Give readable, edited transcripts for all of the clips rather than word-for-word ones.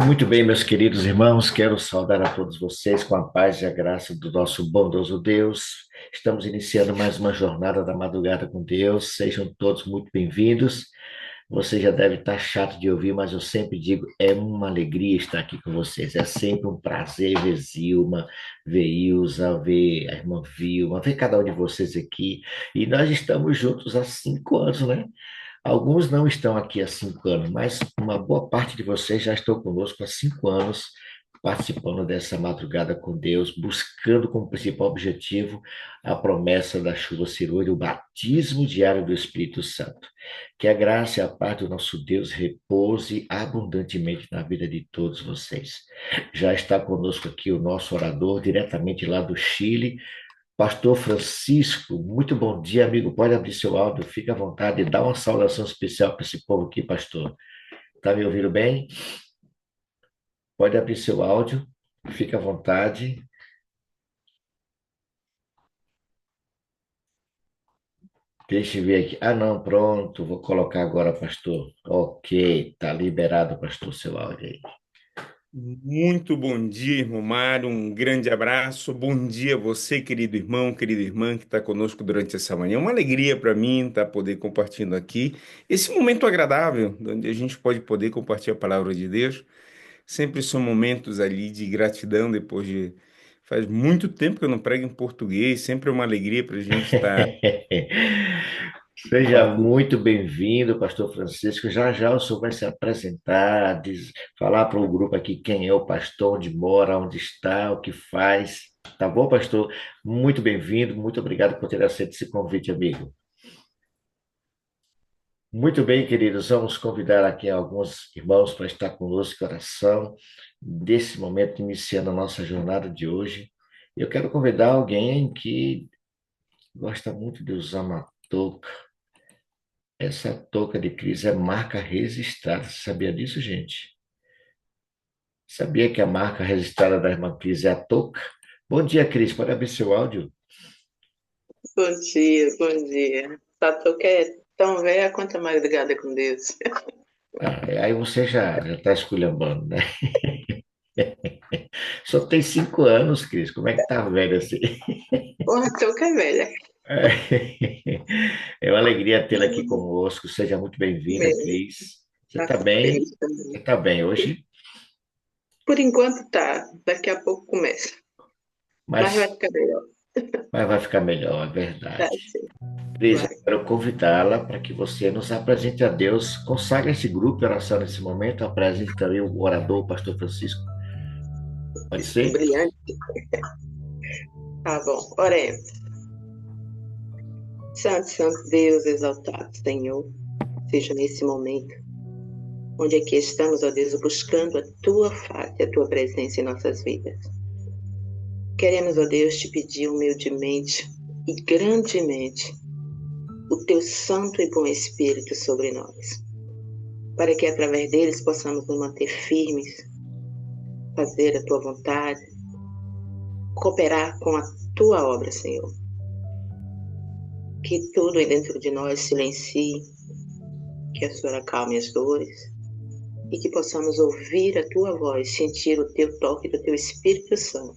Muito bem, meus queridos irmãos, quero saudar a todos vocês com a paz e a graça do nosso bondoso Deus. Estamos iniciando mais uma jornada da madrugada com Deus. Sejam todos muito bem-vindos. Você já deve estar chato de ouvir, mas eu sempre digo, é uma alegria estar aqui com vocês. É sempre um prazer ver Zilma, ver Ilza, ver a irmã Vilma, ver cada um de vocês aqui. E nós estamos juntos há 5 anos, né? Alguns não estão aqui há 5 anos, mas uma boa parte de vocês já estão conosco há 5 anos, participando dessa madrugada com Deus, buscando como principal objetivo a promessa da chuva cirúrgica, o batismo diário do Espírito Santo. Que a graça e a paz do nosso Deus repouse abundantemente na vida de todos vocês. Já está conosco aqui o nosso orador, diretamente lá do Chile, Pastor Francisco, muito bom dia, amigo. Pode abrir seu áudio, fica à vontade e dá uma saudação especial para esse povo aqui, pastor. Tá me ouvindo bem? Pode abrir seu áudio, fica à vontade. Deixa eu ver aqui. Ah, não, pronto, vou colocar agora, pastor. Ok, tá liberado, pastor, seu áudio aí. Muito bom dia, irmão Mário. Um grande abraço. Bom dia a você, querido irmão, querida irmã que está conosco durante essa manhã. É uma alegria para mim estar poder compartilhando aqui esse momento agradável, onde a gente pode poder compartilhar a palavra de Deus. Sempre são momentos ali de gratidão depois de. Faz muito tempo que eu não prego em português. Sempre é uma alegria para a gente estar Seja compartilhando. muito bem-vindo, pastor Francisco. Já já o senhor vai se apresentar, falar para o grupo aqui quem é o pastor, onde mora, onde está, o que faz. Tá bom, pastor? Muito bem-vindo, muito obrigado por ter aceito esse convite, amigo. Muito bem, queridos, vamos convidar aqui alguns irmãos para estar conosco em oração, desse momento, iniciando a nossa jornada de hoje. Eu quero convidar alguém que gosta muito de usar uma touca. Essa touca de Cris é marca registrada. Você sabia disso, gente? Sabia que a marca registrada da irmã Cris é a touca? Bom dia, Cris. Pode abrir seu áudio? Bom dia, bom dia. Tatu que é tão velha quanto a madrugada com Deus. Ah, aí você já está esculhambando, né? Só tem 5 anos, Cris. Como é que tá velho assim? Porra, tu que é velha. É uma alegria tê-la aqui conosco. Seja muito bem-vinda, Mesmo. Cris. Você Tá está bem? feliz também. Você está bem hoje? Por enquanto tá. Daqui a pouco começa. Mas vai Mas, ficar melhor. mas vai ficar melhor, é Tá, verdade. sim. Cris, eu Vai. quero convidá-la para que você nos apresente a Deus. Consagre esse grupo de oração nesse momento. Apresente também o orador, o pastor Francisco. Pode ser? Brilhante. Tá bom. Oremos. Santo, Santo Deus, exaltado Senhor, seja nesse momento, onde aqui estamos, ó Deus, buscando a tua face, a tua presença em nossas vidas. Queremos, ó Deus, te pedir humildemente e grandemente o teu santo e bom Espírito sobre nós, para que através deles possamos nos manter firmes, fazer a tua vontade, cooperar com a tua obra, Senhor. Que tudo aí dentro de nós silencie, que a Senhora acalme as dores e que possamos ouvir a tua voz, sentir o teu toque do teu Espírito Santo.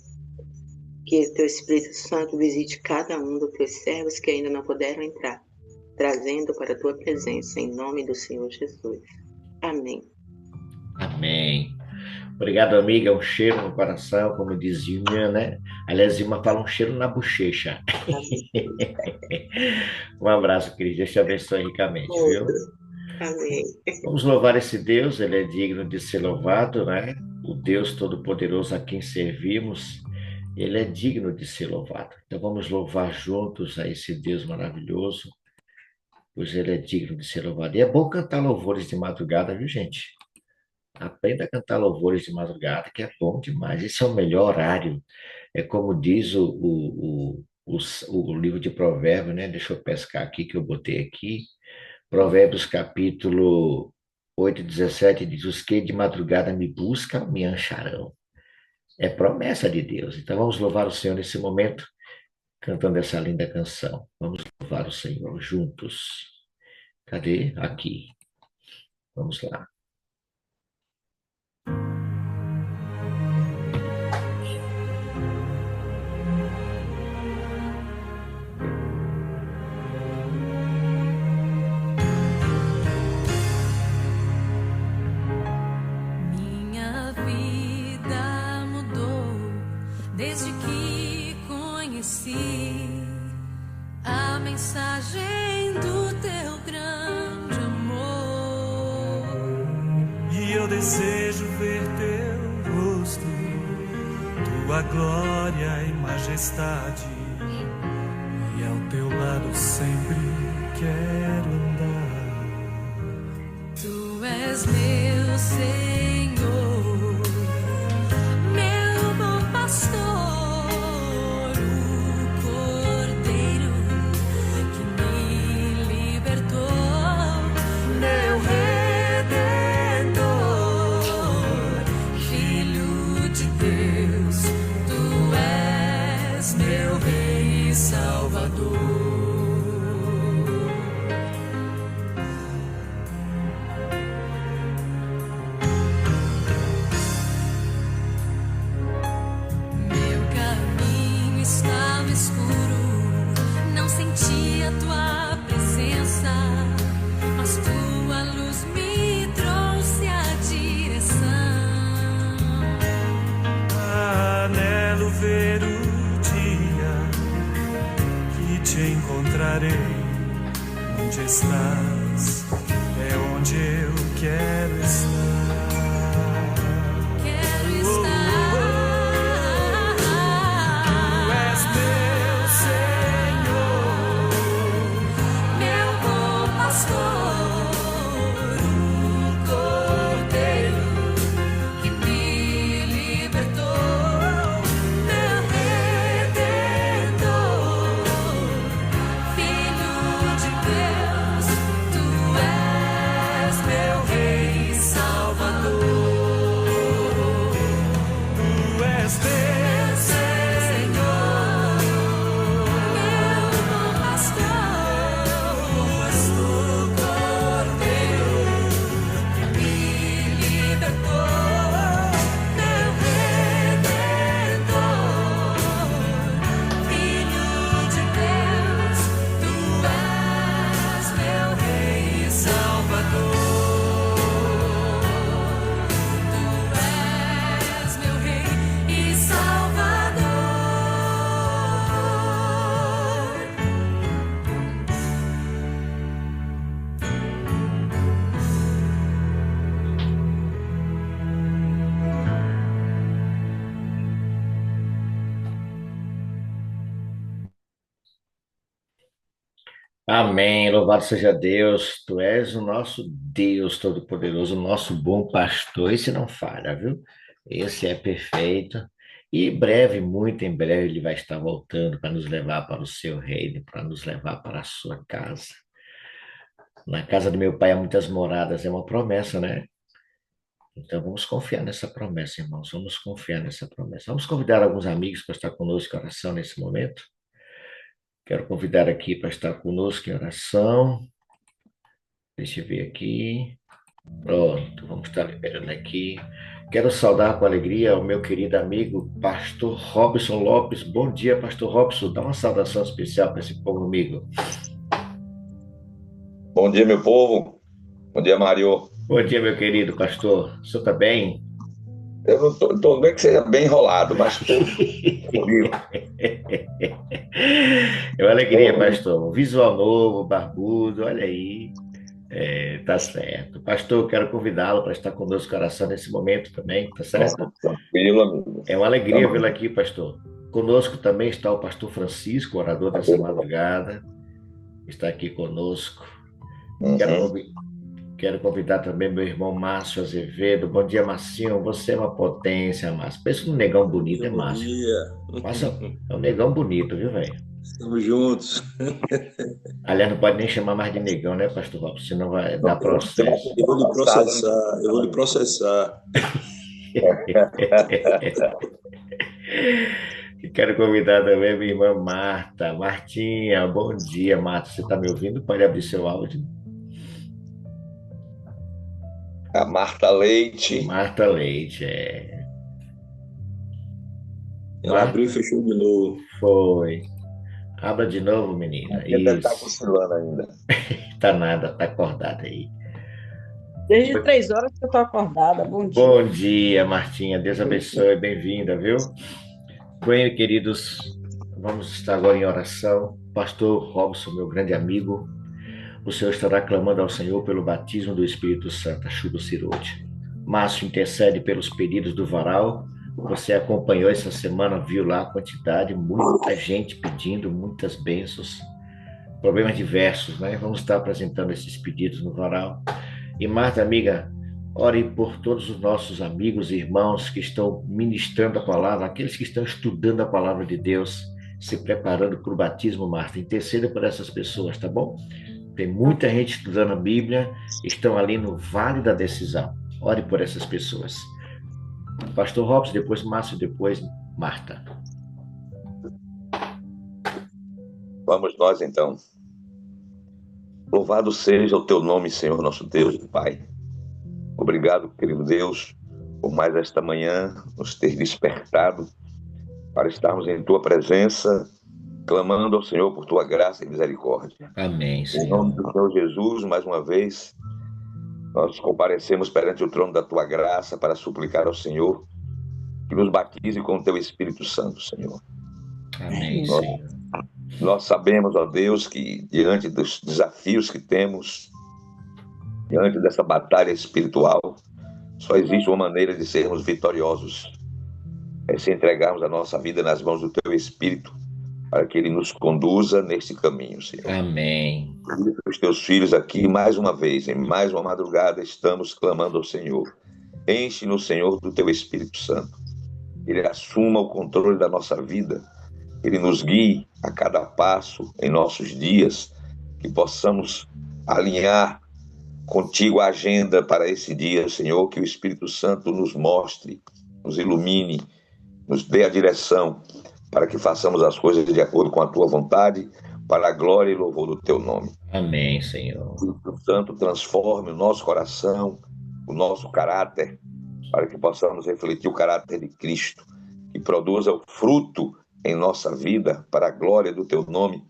Que o teu Espírito Santo visite cada um dos teus servos que ainda não puderam entrar, trazendo para a tua presença, em nome do Senhor Jesus. Amém. Amém. Obrigado, amiga. É um cheiro no coração, como diz Ilma, né? Aliás, Ilma fala um cheiro na bochecha. Amém. Um abraço, Cris. Deus te abençoe ricamente, viu? Outro. Amém. Vamos louvar esse Deus, ele é digno de ser louvado, né? O Deus Todo-Poderoso a quem servimos, ele é digno de ser louvado. Então vamos louvar juntos a esse Deus maravilhoso, pois ele é digno de ser louvado. E é bom cantar louvores de madrugada, viu, gente? Aprenda a cantar louvores de madrugada, que é bom demais. Esse é o melhor horário. É como diz o livro de Provérbios, né? Deixa eu pescar aqui, que eu botei aqui. Provérbios capítulo 8:17 diz: Os que de madrugada me buscam, me acharão. É promessa de Deus. Então vamos louvar o Senhor nesse momento, cantando essa linda canção. Vamos louvar o Senhor juntos. Cadê? Aqui. Vamos lá. conheci a mensagem do teu grande amor. E eu desejo ver teu rosto, tua glória e majestade, e ao teu lado sempre quero andar. Tu és meu Senhor, meu bom pastor, o Cordeiro que me libertou, meu Redentor, Filho de Deus, tu és meu Rei e Salvador. Senti a tua presença, mas tua luz me trouxe a direção. Anelo ver o dia que te encontrarei. Onde estás é onde eu quero estar. Quero estar. Tu és meu Senhor, Meu bom pastor, o Cordeiro que me libertou, meu Redentor, Filho de Deus, tu és meu Rei e Salvador. tu és meu Senhor, meu bom pastor, o Cordeiro que me libertou, meu Redentor, Filho de Deus, tu és meu Rei e Salvador. Tu és meu Rei e Salvador. Amém. Louvado seja Deus. Tu és o nosso Deus Todo-Poderoso, o nosso bom pastor. Esse não falha, viu? Esse é perfeito. E em breve, muito em breve, ele vai estar voltando para nos levar para o seu reino, para nos levar para a sua casa. Na casa do meu pai há muitas moradas, é uma promessa, né? Então vamos confiar nessa promessa, irmãos. Vamos confiar nessa promessa. Vamos convidar alguns amigos para estar conosco em oração nesse momento. Quero convidar aqui para estar conosco em oração. Deixa eu ver aqui. Pronto, vamos estar liberando aqui. Quero saudar com alegria o meu querido amigo, Pastor Robson Lopes. Bom dia, Pastor Robson. Dá uma saudação especial para esse povo amigo. Bom dia, meu povo. Bom dia, Mário. Bom dia, meu querido pastor. O senhor está bem? Eu não tô bem que seja bem enrolado, mas estou comigo. É uma alegria, pastor. Um visual novo, barbudo, olha aí. Tá certo. Pastor, eu quero convidá-lo para estar conosco em oração nesse momento também, tá certo? Tranquilo, amigo. É uma alegria vê-lo aqui, pastor. Conosco também está o pastor Francisco, orador dessa madrugada. Está aqui conosco. Quero convidar também meu irmão Márcio Azevedo. Bom dia, Marcinho. Você é uma potência, Márcio. Pensa num negão bonito, é Bom Márcio. dia, Márcio é um negão bonito, viu, velho? estamos juntos. Aliás, não pode nem chamar mais de negão, né, pastor Robson? Senão vai dar processo. Eu vou lhe processar, eu vou lhe processar. E quero convidar também minha irmã Marta. Martinha, bom dia, Marta. Você está me ouvindo? Pode abrir seu áudio. A Marta Leite. Marta Leite, Ela abriu e fechou de novo. Foi. Abra de novo, menina. Ainda está Isso. cochilando ainda. Tá nada, tá acordada aí. Desde 3 horas que eu tô acordada. Bom dia. Bom dia, Martinha. Deus abençoe. Bem-vinda, viu? Bem, queridos, Vamos estar agora em oração. Pastor Robson, meu grande amigo, o Senhor estará clamando ao Senhor pelo batismo do Espírito Santo, Chudo Cirote. Márcio intercede pelos pedidos do varal. Você acompanhou essa semana, viu lá a quantidade, muita gente pedindo, muitas bênçãos, problemas diversos, né? Vamos estar apresentando esses pedidos no varal. E Marta, amiga, ore por todos os nossos amigos e irmãos que estão ministrando a palavra, aqueles que estão estudando a palavra de Deus, se preparando para o batismo, Marta. Interceda por essas pessoas, tá bom? Tem muita gente estudando a Bíblia, estão ali no vale da decisão. Ore por essas pessoas. Pastor Robson, depois Márcio, depois Marta. Vamos nós, então. Louvado seja o teu nome, Senhor, nosso Deus e Pai. Obrigado, querido Deus, por mais esta manhã nos ter despertado para estarmos em tua presença, clamando ao Senhor por tua graça e misericórdia. Amém, Em Senhor. nome do Senhor Jesus, mais uma vez, nós comparecemos perante o trono da tua graça para suplicar ao Senhor que nos batize com o teu Espírito Santo, Senhor. Amém, Nós, Senhor. nós sabemos, ó Deus, que diante dos desafios que temos, diante dessa batalha espiritual, só existe uma maneira de sermos vitoriosos. É se entregarmos a nossa vida nas mãos do teu Espírito, para que ele nos conduza neste caminho, Senhor. Amém. Os teus filhos aqui, mais uma vez, em mais uma madrugada, estamos clamando ao Senhor. Enche-nos, Senhor, do teu Espírito Santo. Ele assuma o controle da nossa vida. Ele nos guie a cada passo em nossos dias, que possamos alinhar contigo a agenda para esse dia, Senhor, que o Espírito Santo nos mostre, nos ilumine, nos dê a direção, para que façamos as coisas de acordo com a tua vontade, para a glória e louvor do teu nome. Amém, Senhor. O Espírito Santo transforme o nosso coração, o nosso caráter, para que possamos refletir o caráter de Cristo, que produza o fruto em nossa vida para a glória do teu nome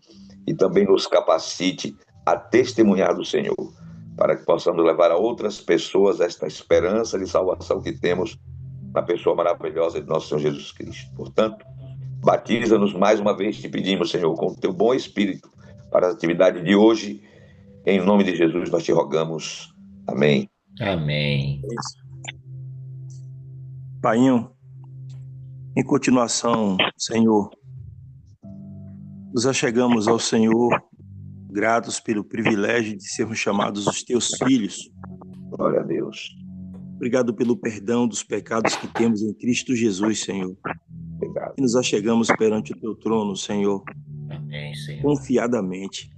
e também nos capacite a testemunhar do Senhor, para que possamos levar a outras pessoas esta esperança de salvação que temos na pessoa maravilhosa de nosso Senhor Jesus Cristo. Portanto, batiza-nos mais uma vez, te pedimos, Senhor, com o teu bom Espírito para a atividade de hoje. Em nome de Jesus nós te rogamos. Amém. Amém. Painho, em continuação, Senhor, nos achegamos ao Senhor, gratos pelo privilégio de sermos chamados os teus filhos. Glória a Deus. Obrigado pelo perdão dos pecados que temos em Cristo Jesus, Senhor. Obrigado. E nos achegamos perante o teu trono, Senhor, Amém, Senhor. confiadamente,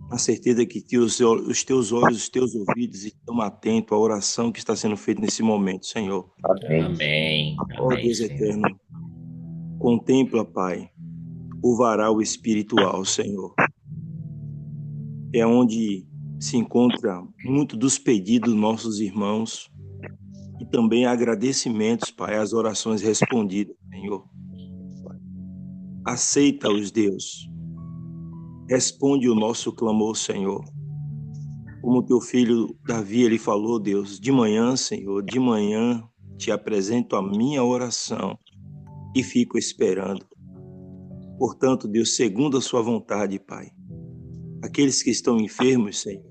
na certeza que os teus olhos, os teus ouvidos estão atentos à oração que está sendo feita nesse momento, Senhor. Amém. Amém. Ó Amém, Deus Senhor. eterno, contempla, Pai, o varal espiritual, Senhor. É onde se encontra muito dos pedidos dos nossos irmãos e também agradecimentos, Pai, às orações respondidas, Senhor. Aceita-os, Deus. Responde o nosso clamor, Senhor. Como teu filho Davi, ele falou, Deus, de manhã, Senhor, de manhã te apresento a minha oração e fico esperando. Portanto, Deus, segundo a sua vontade, Pai, aqueles que estão enfermos, Senhor,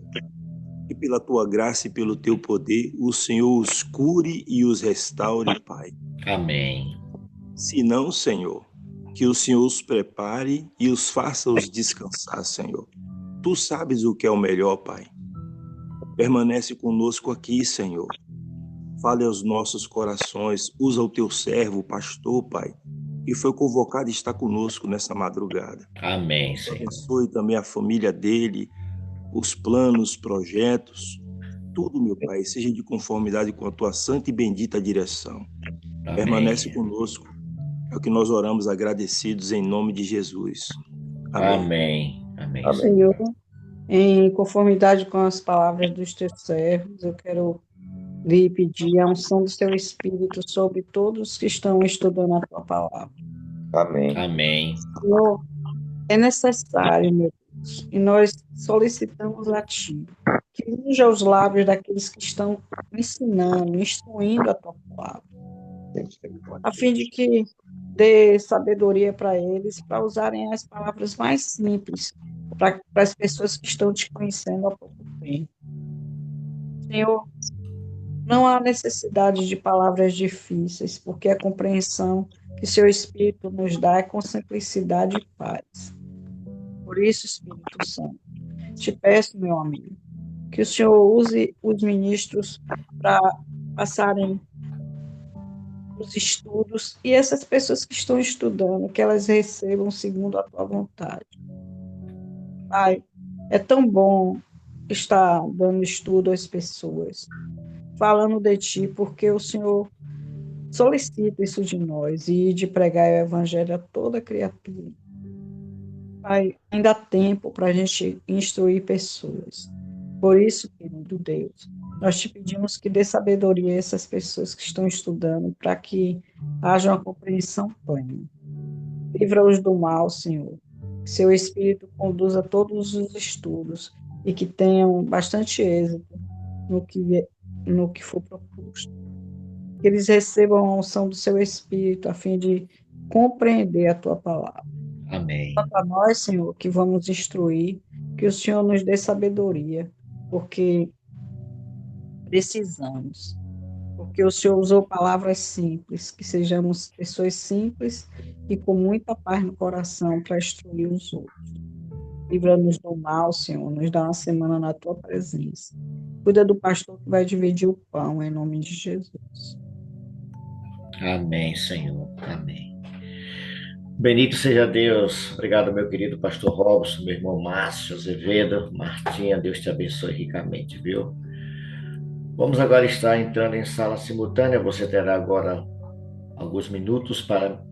que pela tua graça e pelo teu poder, o Senhor os cure e os restaure, Pai. Amém. Se não, Senhor, que o Senhor os prepare e os faça-os descansar, Senhor. Tu sabes o que é o melhor, Pai. Permanece conosco aqui, Senhor. Fale aos nossos corações. Usa o teu servo, o pastor, Pai, que foi convocado e está conosco nessa madrugada. Amém, Senhor. Abençoe também a família dele, os planos, projetos, tudo, meu Pai, seja de conformidade com a tua santa e bendita direção. Amém. Permanece conosco. É o que nós oramos agradecidos em nome de Jesus. Amém. Amém. Amém. Amém. Senhor, em conformidade com as palavras dos teus servos, eu quero lhe pedir a unção do teu Espírito sobre todos que estão estudando a tua palavra. Amém. Amém. Senhor, é necessário, meu Deus, e nós solicitamos a Ti, que unja os lábios daqueles que estão ensinando, instruindo a tua palavra, a fim de que dê sabedoria para eles, para usarem as palavras mais simples, para as pessoas que estão te conhecendo há pouco tempo. Senhor, não há necessidade de palavras difíceis, porque a compreensão que seu Espírito nos dá é com simplicidade e paz. Por isso, Espírito Santo, te peço, meu amigo, que o Senhor use os ministros para passarem os estudos e essas pessoas que estão estudando, que elas recebam segundo a tua vontade. Pai, é tão bom estar dando estudo às pessoas, falando de ti, porque o Senhor solicita isso de nós e de pregar o evangelho a toda criatura. Pai, ainda há tempo para a gente instruir pessoas. Por isso, querido Deus, nós te pedimos que dê sabedoria a essas pessoas que estão estudando, para que haja uma compreensão plena. Livra-os do mal, Senhor. Que seu Espírito conduza todos os estudos e que tenham bastante êxito no que for proposto. Que eles recebam a unção do seu Espírito, a fim de compreender a tua palavra. Amém. Quanto a nós, Senhor, que vamos instruir, que o Senhor nos dê sabedoria, porque precisamos. Porque o Senhor usou palavras simples, que sejamos pessoas simples e com muita paz no coração para instruir os outros. Livra-nos do mal, Senhor, nos dá uma semana na tua presença. Cuida do pastor que vai dividir o pão, em nome de Jesus. Amém, Senhor. Amém. Bendito seja Deus. Obrigado, meu querido pastor Robson, meu irmão Márcio Azevedo, Martinha, Deus te abençoe ricamente, viu? Vamos agora estar entrando em sala simultânea. Você terá agora alguns minutos para,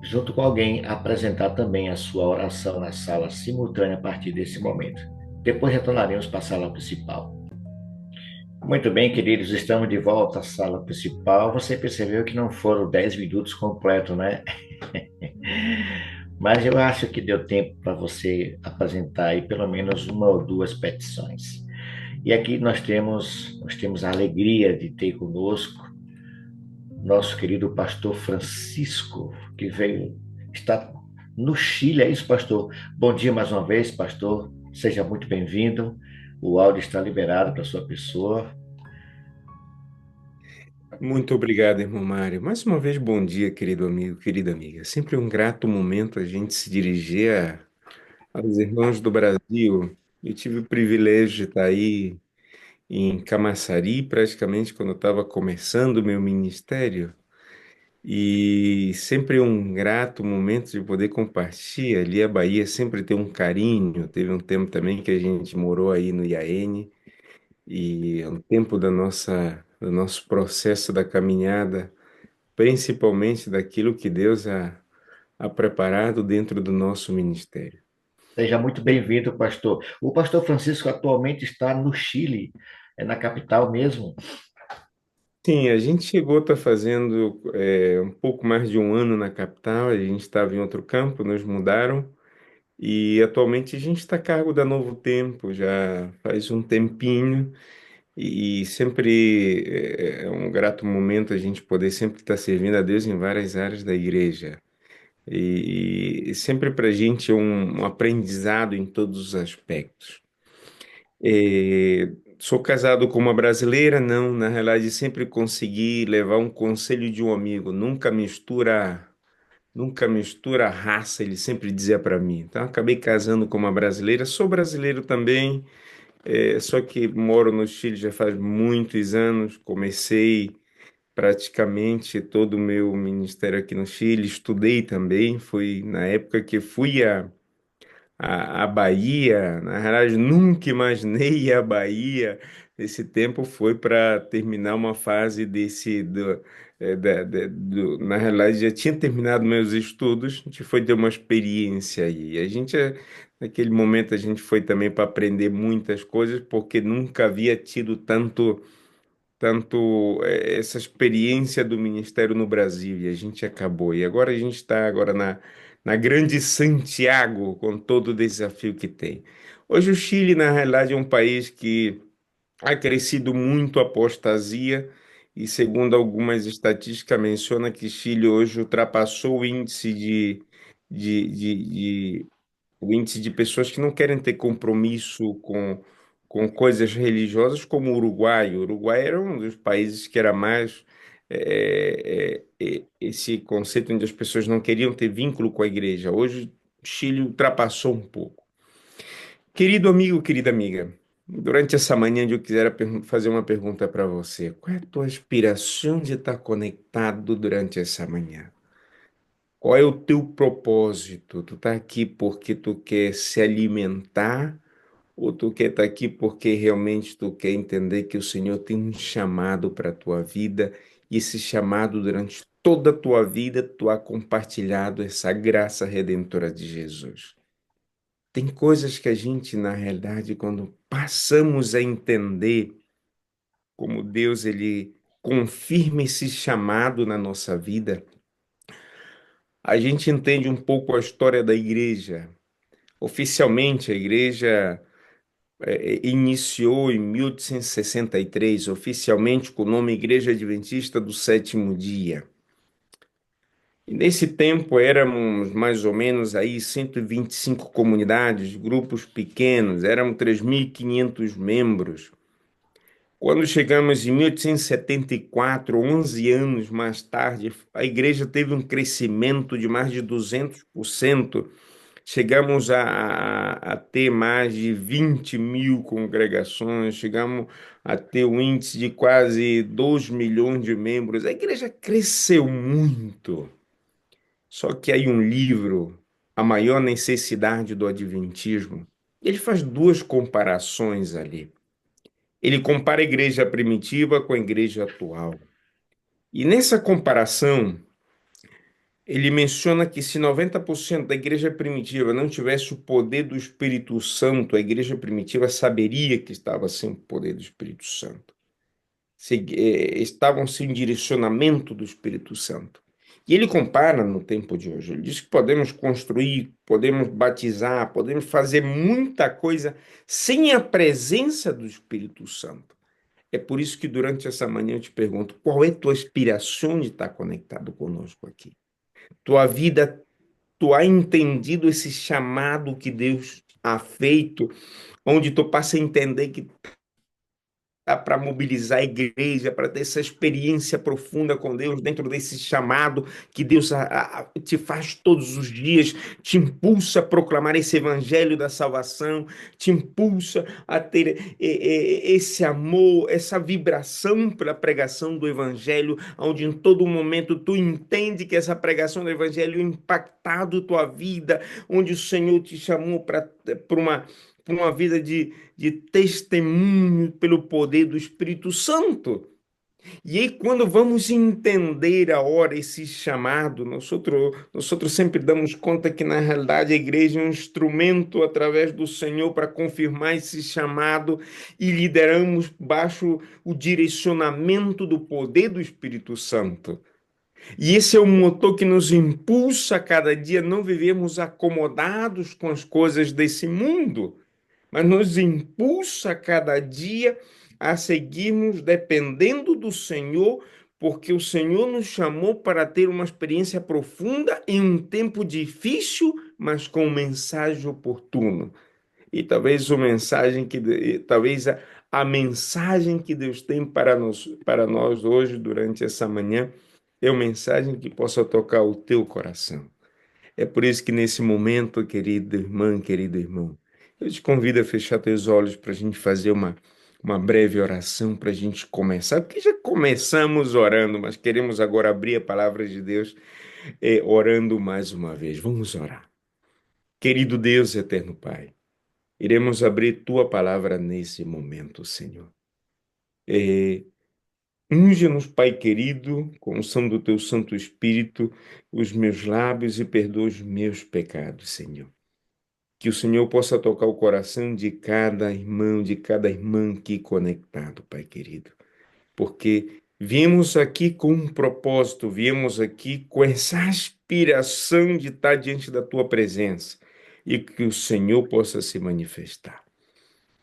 junto com alguém, apresentar também a sua oração na sala simultânea a partir desse momento. Depois retornaremos para a sala principal. Muito bem, queridos, estamos de volta à sala principal. Você percebeu que não foram 10 minutos completos, né? Mas eu acho que deu tempo para você apresentar aí pelo menos uma ou duas petições. E aqui nós temos a alegria de ter conosco nosso querido pastor Francisco, que está no Chile. É isso, pastor? Bom dia mais uma vez, pastor. Seja muito bem-vindo. O áudio está liberado para a sua pessoa. Muito obrigado, irmão Mário. Mais uma vez, bom dia, querido amigo, querida amiga. É sempre um grato momento a gente se dirigir aos irmãos do Brasil. Eu tive o privilégio de estar aí em Camaçari, praticamente quando eu estava começando o meu ministério, e sempre um grato momento de poder compartilhar. Ali a Bahia sempre tem um carinho. Teve um tempo também que a gente morou aí no IAN, e é um tempo do nosso processo da caminhada, principalmente daquilo que Deus ha preparado dentro do nosso ministério. Seja muito bem-vindo, pastor. O pastor Francisco atualmente está no Chile, é na capital mesmo. Sim, a gente chegou a estar fazendo um pouco mais de um ano na capital. A gente estava em outro campo, nos mudaram, e atualmente a gente está a cargo da Novo Tempo, já faz um tempinho, e sempre é um grato momento a gente poder sempre estar servindo a Deus em várias áreas da igreja. E sempre para a gente é um aprendizado em todos os aspectos. Sou casado com uma brasileira? Não, na realidade sempre consegui levar um conselho de um amigo: nunca mistura raça, ele sempre dizia para mim. Então acabei casando com uma brasileira. Sou brasileiro também, só que moro no Chile já faz muitos anos. Comecei praticamente todo o meu ministério aqui no Chile, estudei também. Foi na época que fui a Bahia. Na realidade, nunca imaginei ir à Bahia. Esse tempo foi para terminar uma fase na realidade, já tinha terminado meus estudos. A gente foi ter uma experiência aí. Naquele momento, a gente foi também para aprender muitas coisas, porque nunca havia tido tanto essa experiência do ministério no Brasil, e a gente acabou. E agora a gente está agora na grande Santiago, com todo o desafio que tem. Hoje o Chile, na realidade, é um país que ha crescido muito a apostasia, e segundo algumas estatísticas, menciona que Chile hoje ultrapassou de, de, de- o índice de pessoas que não querem ter compromisso com coisas religiosas, como o Uruguai. O Uruguai era um dos países que era mais esse conceito onde as pessoas não queriam ter vínculo com a igreja. Hoje, Chile ultrapassou um pouco. Querido amigo, querida amiga, durante essa manhã eu quisera fazer uma pergunta para você. Qual é a tua aspiração de estar conectado durante essa manhã? Qual é o teu propósito? Tu tá aqui porque tu quer se alimentar ou tu quer estar aqui porque realmente tu quer entender que o Senhor tem um chamado para a tua vida e esse chamado durante toda a tua vida tu há compartilhado essa graça redentora de Jesus? Tem coisas que a gente, na realidade, quando passamos a entender como Deus ele confirma esse chamado na nossa vida, a gente entende um pouco a história da igreja. Oficialmente, a igreja iniciou em 1863, oficialmente com o nome Igreja Adventista do Sétimo Dia. E nesse tempo éramos mais ou menos aí 125 comunidades, grupos pequenos, éramos 3.500 membros. Quando chegamos em 1874, 11 anos mais tarde, a igreja teve um crescimento de mais de 200%. Chegamos a ter mais de 20.000 congregações, chegamos a ter um índice de quase 2 milhões de membros. A igreja cresceu muito. Só que aí um livro, A Maior Necessidade do Adventismo, ele faz duas comparações ali. Ele compara a igreja primitiva com a igreja atual. E nessa comparação, ele menciona que se 90% da igreja primitiva não tivesse o poder do Espírito Santo, a igreja primitiva saberia que estava sem o poder do Espírito Santo. Estavam sem direcionamento do Espírito Santo. E ele compara no tempo de hoje. Ele diz que podemos construir, podemos batizar, podemos fazer muita coisa sem a presença do Espírito Santo. É por isso que durante essa manhã eu te pergunto, qual é a tua aspiração de estar conectado conosco aqui? Tua vida, tu há entendido esse chamado que Deus ha feito, onde tu passa a entender que dá para mobilizar a igreja, para ter essa experiência profunda com Deus dentro desse chamado que Deus te faz todos os dias, te impulsa a proclamar esse evangelho da salvação, te impulsa a ter esse amor, essa vibração pela pregação do evangelho, onde em todo momento tu entende que essa pregação do evangelho impactado tua vida, onde o Senhor te chamou para uma vida de testemunho pelo poder do Espírito Santo. E aí, quando vamos entender a hora esse chamado, nós sempre damos conta que, na realidade, a igreja é um instrumento através do Senhor para confirmar esse chamado e lideramos baixo o direcionamento do poder do Espírito Santo. E esse é o motor que nos impulsa a cada dia não vivermos acomodados com as coisas desse mundo, mas nos impulsa a cada dia a seguirmos dependendo do Senhor, porque o Senhor nos chamou para ter uma experiência profunda em um tempo difícil, mas com mensagem oportuna. E talvez a mensagem que Deus tem para nós hoje, durante essa manhã, é uma mensagem que possa tocar o teu coração. É por isso que nesse momento, querida irmã, querido irmão, eu te convido a fechar teus olhos para a gente fazer uma breve oração para a gente começar, porque já começamos orando, mas queremos agora abrir a palavra de Deus orando mais uma vez. Vamos orar. Querido Deus, eterno Pai, iremos abrir tua palavra nesse momento, Senhor. Unge-nos, Pai querido, com o unção do teu Santo Espírito, os meus lábios e perdoa os meus pecados, Senhor. Que o Senhor possa tocar o coração de cada irmão, de cada irmã aqui conectado, Pai querido. Porque viemos aqui com um propósito, viemos aqui com essa aspiração de estar diante da tua presença e que o Senhor possa se manifestar.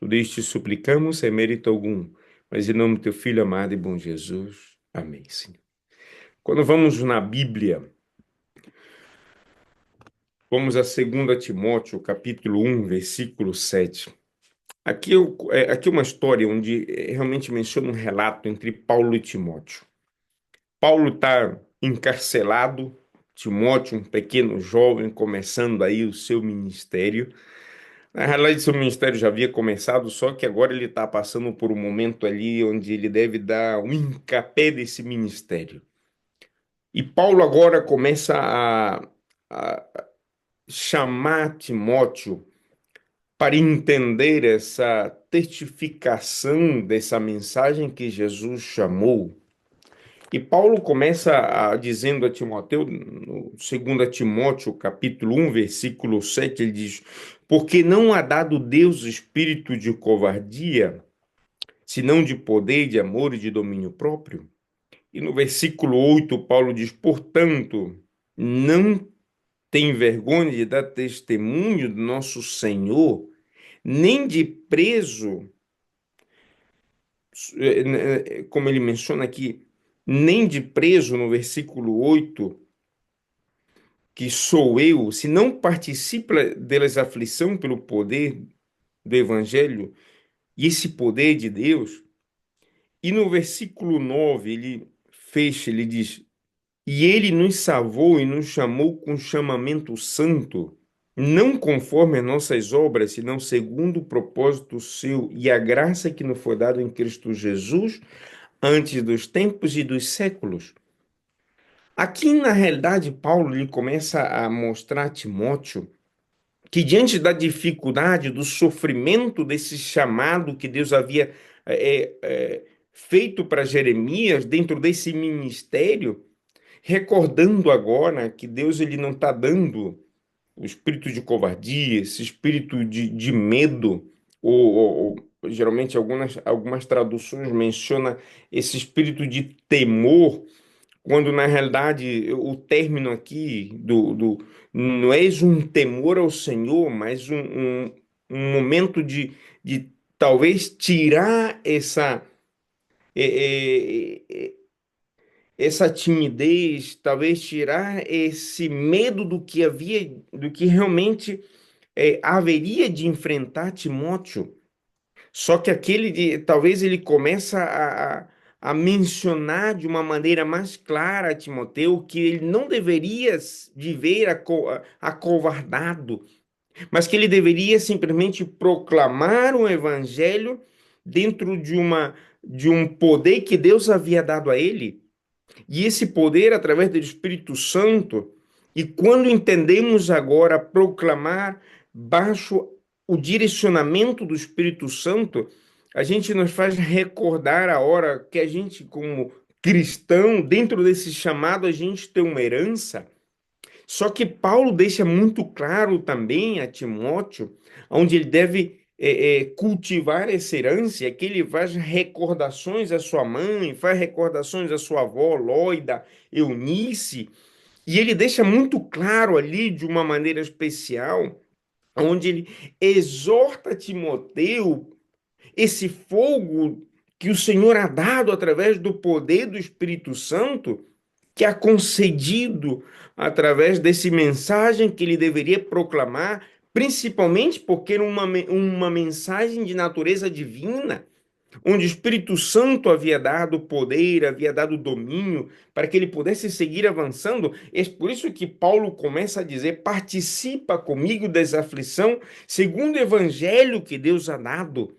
Tudo isto te suplicamos sem mérito algum, mas em nome do teu Filho amado e bom Jesus. Amém, Senhor. Quando vamos na Bíblia, vamos a 2 Timóteo, capítulo 1, versículo 7. Aqui é uma história onde realmente menciona um relato entre Paulo e Timóteo. Paulo está encarcelado, Timóteo, um pequeno jovem, começando aí o seu ministério. Na realidade, seu ministério já havia começado, só que agora ele está passando por um momento ali onde ele deve dar um encapé desse ministério. E Paulo agora começa a chamar Timóteo para entender essa testificação dessa mensagem que Jesus chamou. E Paulo começa dizendo a Timóteo, no 2 Timóteo, capítulo 1, versículo 7, ele diz: porque não há dado Deus espírito de covardia, senão de poder, de amor e de domínio próprio. E no versículo 8, Paulo diz: portanto, não tem vergonha de dar testemunho do nosso Senhor, nem de preso, como ele menciona aqui, nem de preso no versículo 8, que sou eu, se não participa delas aflição pelo poder do Evangelho, e esse poder de Deus. E no versículo 9, ele fecha, ele diz: e ele nos salvou e nos chamou com chamamento santo, não conforme as nossas obras, senão segundo o propósito seu e a graça que nos foi dada em Cristo Jesus, antes dos tempos e dos séculos. Aqui, na realidade, Paulo ele começa a mostrar a Timóteo que, diante da dificuldade, do sofrimento desse chamado que Deus havia feito para Jeremias dentro desse ministério, recordando agora que Deus ele não está dando o espírito de covardia, esse espírito de medo, ou geralmente algumas traduções mencionam esse espírito de temor, quando na realidade o término aqui não é um temor ao Senhor, mas um momento de talvez tirar essa timidez, talvez tirar esse medo do que realmente haveria de enfrentar Timóteo. Só que talvez ele começa a mencionar de uma maneira mais clara a Timóteo que ele não deveria viver acovardado, mas que ele deveria simplesmente proclamar o evangelho dentro de um poder que Deus havia dado a ele. E esse poder através do Espírito Santo, e quando entendemos agora proclamar baixo o direcionamento do Espírito Santo, a gente nos faz recordar a hora que a gente, como cristão, dentro desse chamado, a gente tem uma herança. Só que Paulo deixa muito claro também a Timóteo, onde ele deve cultivar essa herança, que ele faz recordações à sua mãe, faz recordações à sua avó, Loida, Eunice, e ele deixa muito claro ali, de uma maneira especial, onde ele exorta Timóteo esse fogo que o Senhor ha dado através do poder do Espírito Santo, que é concedido através dessa mensagem que ele deveria proclamar, principalmente porque era uma mensagem de natureza divina, onde o Espírito Santo havia dado poder, havia dado domínio para que ele pudesse seguir avançando. É por isso que Paulo começa a dizer: participa comigo dessa aflição, segundo o evangelho que Deus ha dado.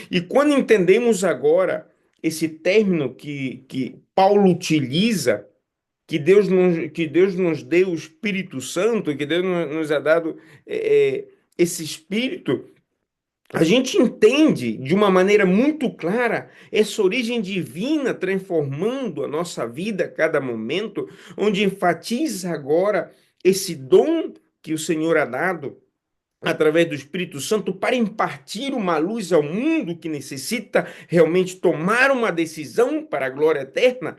E quando entendemos agora esse término que Paulo utiliza, que Deus nos deu o Espírito Santo, que Deus nos ha dado esse Espírito, a gente entende de uma maneira muito clara essa origem divina transformando a nossa vida a cada momento, onde enfatiza agora esse dom que o Senhor ha dado através do Espírito Santo para impartir uma luz ao mundo que necessita realmente tomar uma decisão para a glória eterna.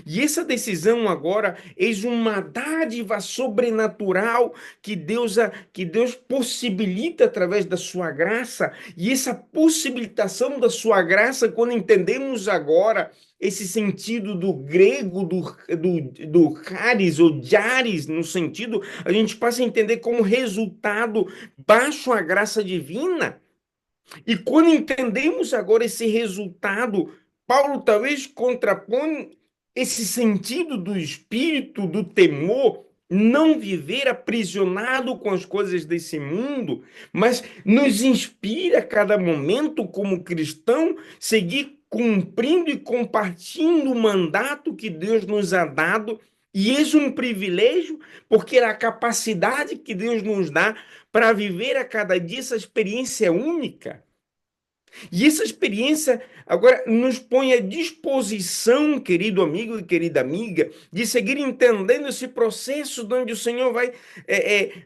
E essa decisão agora é uma dádiva sobrenatural que Deus possibilita através da sua graça. E essa possibilitação da sua graça, quando entendemos agora esse sentido do grego, do charis ou charis, no sentido, a gente passa a entender como resultado baixo a graça divina. E quando entendemos agora esse resultado, Paulo talvez contrapõe esse sentido do espírito, do temor, não viver aprisionado com as coisas desse mundo, mas nos inspira a cada momento como cristão seguir cumprindo e compartilhando o mandato que Deus nos ha dado. E esse é um privilégio, porque é a capacidade que Deus nos dá para viver a cada dia essa experiência única. E essa experiência agora nos põe à disposição, querido amigo e querida amiga, de seguir entendendo esse processo onde o Senhor vai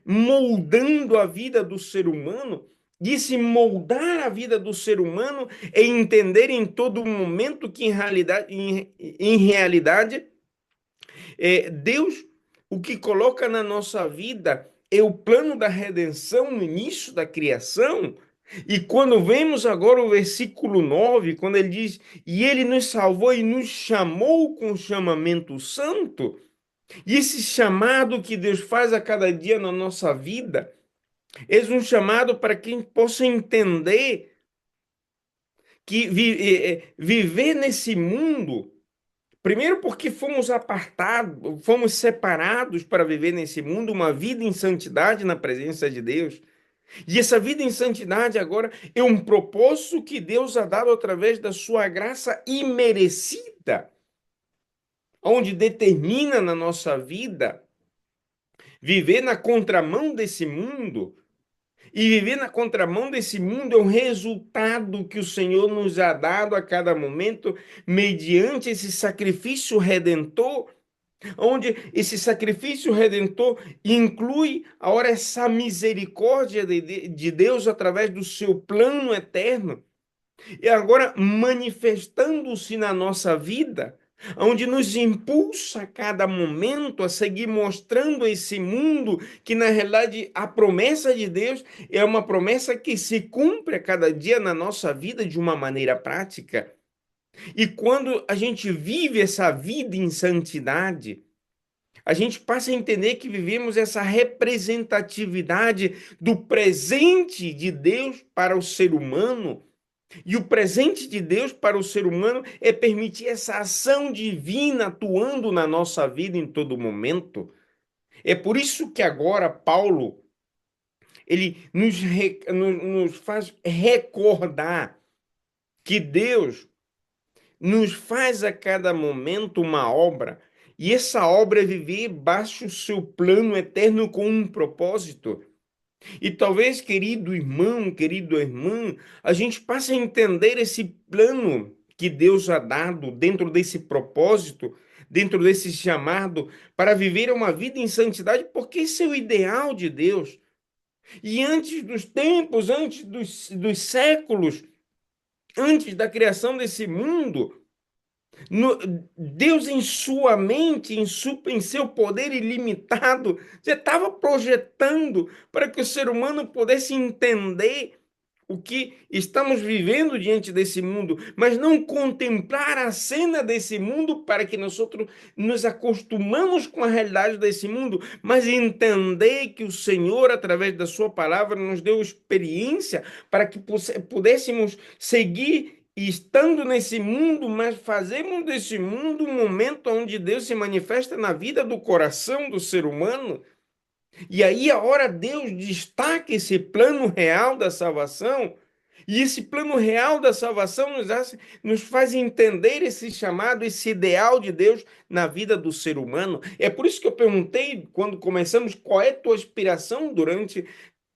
moldando a vida do ser humano. De se moldar a vida do ser humano é entender em todo momento que, em realidade, Deus, o que coloca na nossa vida é o plano da redenção no início da criação. E quando vemos agora o versículo 9, quando ele diz, e ele nos salvou e nos chamou com chamamento santo, e esse chamado que Deus faz a cada dia na nossa vida, é um chamado para que a gente possa entender que viver nesse mundo, primeiro porque fomos apartados, fomos separados para viver nesse mundo uma vida em santidade na presença de Deus. E essa vida em santidade agora é um propósito que Deus ha dado através da sua graça imerecida, onde determina na nossa vida viver na contramão desse mundo. E viver na contramão desse mundo é um resultado que o Senhor nos ha dado a cada momento, mediante esse sacrifício redentor, onde esse sacrifício redentor inclui agora essa misericórdia de Deus através do seu plano eterno, e agora manifestando-se na nossa vida, onde nos impulsa a cada momento a seguir mostrando a esse mundo que, na realidade, a promessa de Deus é uma promessa que se cumpre a cada dia na nossa vida de uma maneira prática. E quando a gente vive essa vida em santidade, a gente passa a entender que vivemos essa representatividade do presente de Deus para o ser humano. E o presente de Deus para o ser humano é permitir essa ação divina atuando na nossa vida em todo momento. É por isso que agora Paulo, ele nos faz recordar que Deus nos faz a cada momento uma obra, e essa obra é viver baixo o seu plano eterno com um propósito. E talvez, querido irmão, querida irmã, a gente passe a entender esse plano que Deus ha dado dentro desse propósito, dentro desse chamado, para viver uma vida em santidade, porque esse é o ideal de Deus. E antes dos tempos, antes dos séculos, antes da criação desse mundo, Deus, em sua mente, em seu poder ilimitado, já estava projetando para que o ser humano pudesse entender o que estamos vivendo diante desse mundo, mas não contemplar a cena desse mundo para que nós nos acostumamos com a realidade desse mundo, mas entender que o Senhor, através da sua palavra, nos deu experiência para que pudéssemos seguir e estando nesse mundo, mas fazemos desse mundo um momento onde Deus se manifesta na vida do coração do ser humano. E aí, a hora Deus destaca esse plano real da salvação, e esse plano real da salvação nos faz entender esse chamado, esse ideal de Deus na vida do ser humano. É por isso que eu perguntei, quando começamos, qual é a tua aspiração durante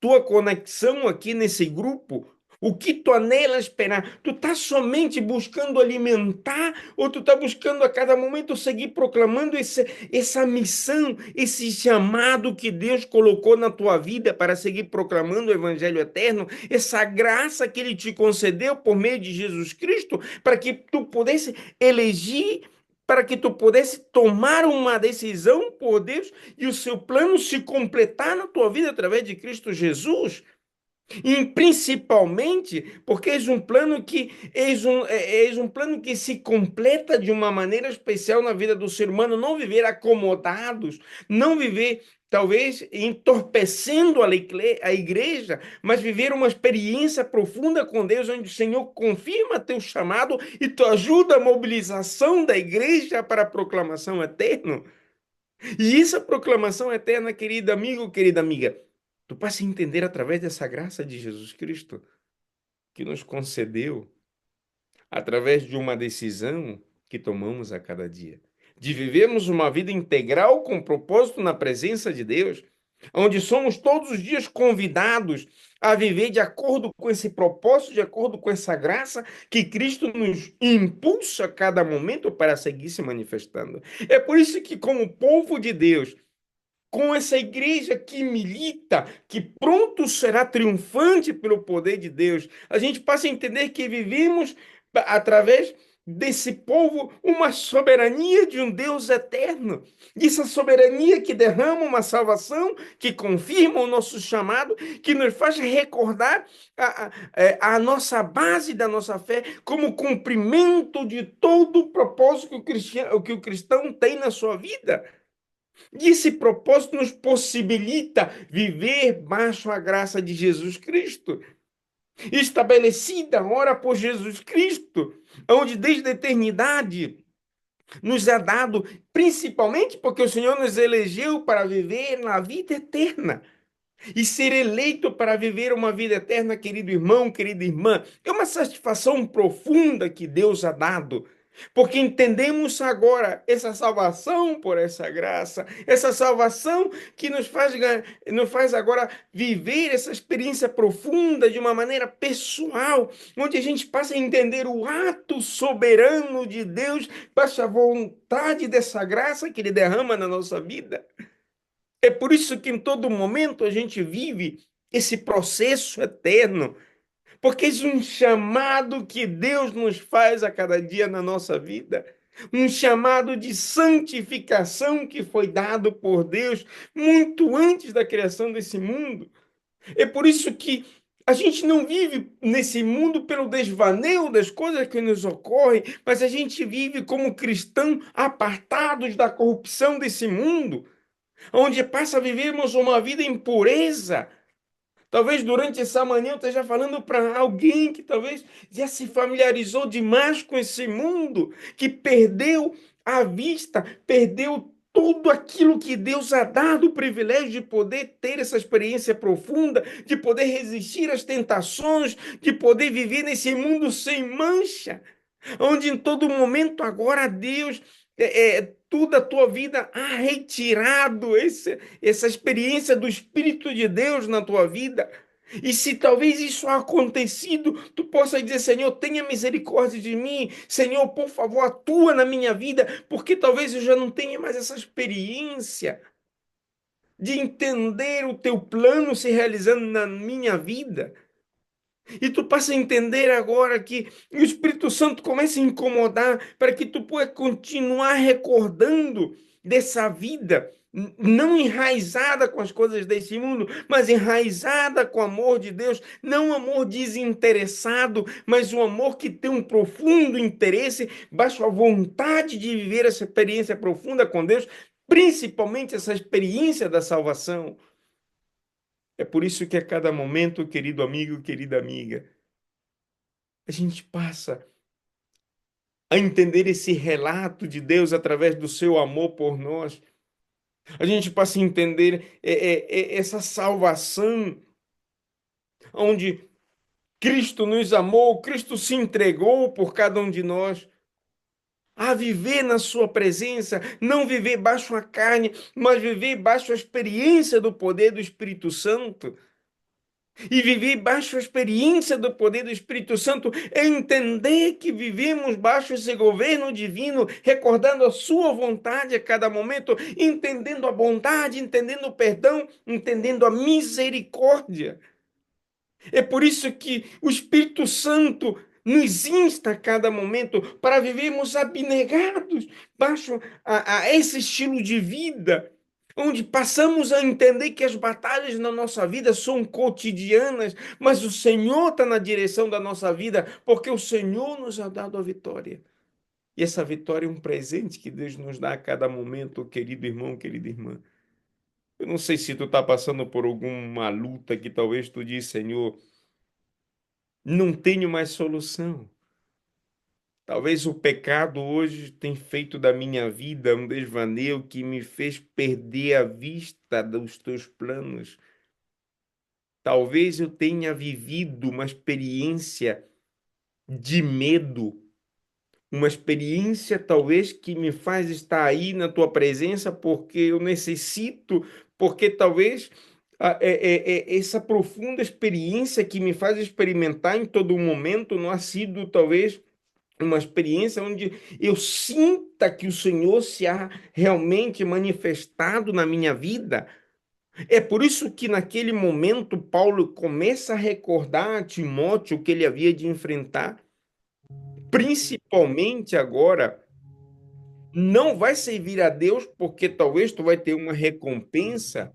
tua conexão aqui nesse grupo? O que tu anela esperar? Tu está somente buscando alimentar ou tu está buscando a cada momento seguir proclamando essa missão, esse chamado que Deus colocou na tua vida para seguir proclamando o Evangelho eterno, essa graça que Ele te concedeu por meio de Jesus Cristo, para que tu pudesse elegir para que tu pudesse tomar uma decisão por Deus e o seu plano se completar na tua vida através de Cristo Jesus. E principalmente porque eis um plano que se completa de uma maneira especial na vida do ser humano, não viver acomodados, não viver talvez entorpecendo a igreja, mas viver uma experiência profunda com Deus, onde o Senhor confirma teu chamado e tu ajuda a mobilização da igreja para a proclamação eterna. E essa proclamação eterna, querido amigo, querida amiga, tu passa a entender através dessa graça de Jesus Cristo que nos concedeu, através de uma decisão que tomamos a cada dia, de vivermos uma vida integral com propósito na presença de Deus, onde somos todos os dias convidados a viver de acordo com esse propósito, de acordo com essa graça que Cristo nos impulsa a cada momento para seguir se manifestando. É por isso que, como povo de Deus, com essa igreja que milita, que pronto será triunfante pelo poder de Deus, a gente passa a entender que vivemos através desse povo uma soberania de um Deus eterno. E essa soberania que derrama uma salvação, que confirma o nosso chamado, que nos faz recordar a nossa base da nossa fé como cumprimento de todo o propósito que o cristão tem na sua vida. E esse propósito nos possibilita viver baixo a graça de Jesus Cristo, estabelecida ora por Jesus Cristo, onde desde a eternidade nos é dado, principalmente porque o Senhor nos elegeu para viver na vida eterna. E ser eleito para viver uma vida eterna, querido irmão, querida irmã, é uma satisfação profunda que Deus ha dado. Porque entendemos agora essa salvação por essa graça, essa salvação que nos faz agora viver essa experiência profunda de uma maneira pessoal, onde a gente passa a entender o ato soberano de Deus, passa a vontade dessa graça que Ele derrama na nossa vida. É por isso que em todo momento a gente vive esse processo eterno, porque é um chamado que Deus nos faz a cada dia na nossa vida, um chamado de santificação que foi dado por Deus muito antes da criação desse mundo. É por isso que a gente não vive nesse mundo pelo desvaneio das coisas que nos ocorrem, mas a gente vive como cristão apartados da corrupção desse mundo, onde passa a vivermos uma vida em pureza. Talvez durante essa manhã eu esteja falando para alguém que talvez já se familiarizou demais com esse mundo, que perdeu a vista, perdeu tudo aquilo que Deus ha dado, o privilégio de poder ter essa experiência profunda, de poder resistir às tentações, de poder viver nesse mundo sem mancha, onde em todo momento agora Deus tudo a tua vida ha retirado essa experiência do Espírito de Deus na tua vida. E se talvez isso ha acontecido, tu possa dizer: Senhor, tenha misericórdia de mim, Senhor, por favor, atua na minha vida, porque talvez eu já não tenha mais essa experiência de entender o teu plano se realizando na minha vida. E tu passa a entender agora que o Espírito Santo começa a incomodar para que tu possa continuar recordando dessa vida, não enraizada com as coisas desse mundo, mas enraizada com o amor de Deus, não um amor desinteressado, mas um amor que tem um profundo interesse, baixo a vontade de viver essa experiência profunda com Deus, principalmente essa experiência da salvação. É por isso que a cada momento, querido amigo, querida amiga, a gente passa a entender esse relato de Deus através do seu amor por nós. A gente passa a entender essa salvação, onde Cristo nos amou, Cristo se entregou por cada um de nós, a viver na sua presença, não viver baixo a carne, mas viver baixo a experiência do poder do Espírito Santo. E viver baixo a experiência do poder do Espírito Santo é entender que vivemos baixo esse governo divino, recordando a sua vontade a cada momento, entendendo a bondade, entendendo o perdão, entendendo a misericórdia. É por isso que o Espírito Santo nos insta a cada momento para vivermos abnegados baixo a esse estilo de vida, onde passamos a entender que as batalhas na nossa vida são cotidianas, mas o Senhor está na direção da nossa vida, porque o Senhor nos ha dado a vitória. E essa vitória é um presente que Deus nos dá a cada momento, querido irmão, querida irmã. Eu não sei se tu está passando por alguma luta que talvez tu diz, Senhor, não tenho mais solução. Talvez o pecado hoje tenha feito da minha vida um desvaneio que me fez perder a vista dos teus planos. Talvez eu tenha vivido uma experiência de medo, uma experiência talvez que me faz estar aí na tua presença porque eu necessito, porque talvez essa profunda experiência que me faz experimentar em todo momento não ha sido talvez uma experiência onde eu sinta que o Senhor se ha realmente manifestado na minha vida. É por isso que naquele momento Paulo começa a recordar a Timóteo o que ele havia de enfrentar. Principalmente agora, não vai servir a Deus porque talvez tu vai ter uma recompensa.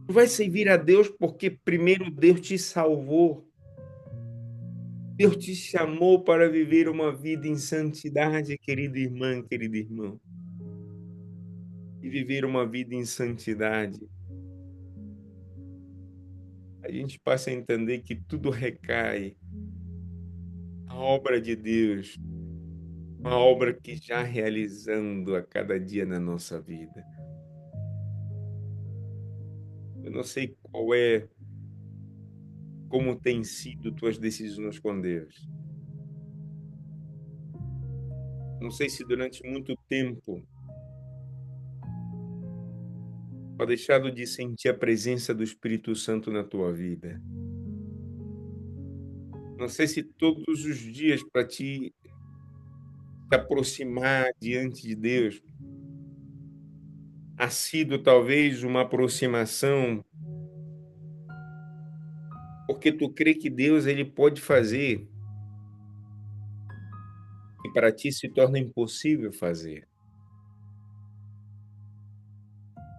Tu vai servir a Deus porque primeiro Deus te salvou. Deus te chamou para viver uma vida em santidade, querida irmã, querido irmão. E viver uma vida em santidade, a gente passa a entender que tudo recai na obra de Deus, uma obra que já realizando a cada dia na nossa vida. Eu não sei como têm sido tuas decisões com Deus. Não sei se durante muito tempo tu deixado de sentir a presença do Espírito Santo na tua vida. Não sei se todos os dias para te aproximar diante de Deus ha sido talvez uma aproximação porque tu crê que Deus ele pode fazer e para ti se torna impossível fazer.